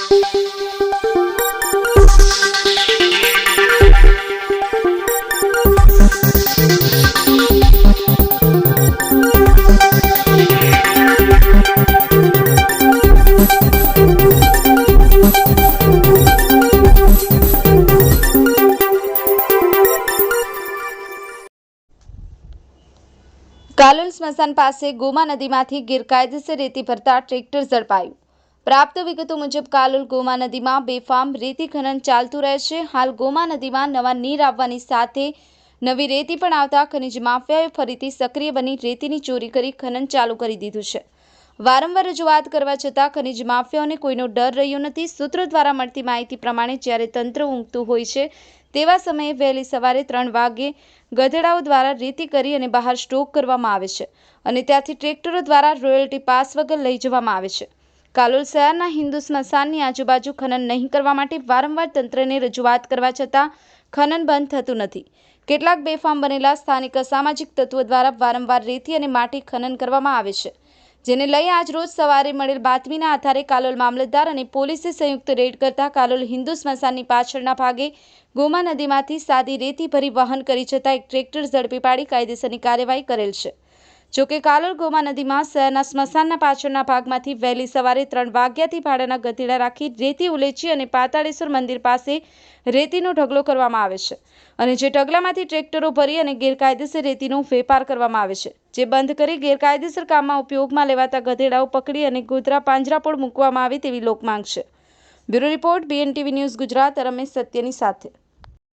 કાલોલ સ્મશાન પાસે ગોમા નદીમાંથી ગેરકાયદેસર રેતી ભરતા ટ્રેક્ટર ઝડપાયું। પ્રાપ્ત વિગતો મુજબ કાલોલ ગોમા નદીમાં બેફામ રેતી ખનન ચાલતું રહે છે। હાલ ગોમા નદીમાં નવા નીર આવવાની સાથે નવી રેતી પણ આવતા ખનિજ માફિયાએ ફરીથી સક્રિય બની રેતીની ચોરી કરી ખનન ચાલુ કરી દીધું છે। વારંવાર રજૂઆત કરવા છતાં ખનિજ માફિયાઓને કોઈનો ડર રહ્યો નથી। સૂત્રો દ્વારા મળતી માહિતી પ્રમાણે જ્યારે તંત્ર ઊંઘતું હોય છે તેવા સમયે વહેલી સવારે 3 વાગ્યે ગધેડાઓ દ્વારા રેતી કરી અને બહાર સ્ટોક કરવામાં આવે છે અને ત્યાંથી ટ્રેક્ટરો દ્વારા રોયલ્ટી પાસ વગર લઈ જવામાં આવે છે। કાલોલ શહેરના હિન્દુ સ્મશાનની આજુબાજુ ખનન નહીં કરવા માટે વારંવાર તંત્રને રજૂઆત કરવા છતાં ખનન બંધ થતું નથી। કેટલાક બેફામ બનેલા સ્થાનિક અસામાજિક તત્વો દ્વારા વારંવાર રેતી અને માટી ખનન કરવામાં આવે છે, જેને લઈ આજ રોજ સવારે મળેલ બાતમીના આધારે કાલોલ મામલતદાર અને પોલીસે સંયુક્ત રેડ કરતા કાલોલ હિન્દુ સ્મશાનની પાછળના ભાગે ગોમા નદીમાંથી સાદી રેતી ભરી વહન કરી જતા એક ટ્રેક્ટર ઝડપી પાડી કાયદેસરની કાર્યવાહી કરેલ છે। જોકે કાલોલ ગોમા નદીમાં શહેરના સ્મશાનના પાછળના ભાગમાંથી વહેલી સવારે 3 વાગ્યાથી ભાડાના ગધેડા રાખી રેતી ઉલેચી અને પાતાળેશ્વર મંદિર પાસે રેતીનો ઢગલો કરવામાં આવે છે અને જે ઢગલામાંથી ટ્રેક્ટરો ભરી અને ગેરકાયદેસર રેતીનો વેપાર કરવામાં આવે છે, જે બંધ કરી ગેરકાયદેસર કામમાં ઉપયોગમાં લેવાતા ગધેડાઓ પકડી અને ગોધરા પાંજરાપોળ મૂકવામાં આવે તેવી લોકમાંગ છે। Bureau report BNTV news Gujarat, Ramesh સત્યની સાથે।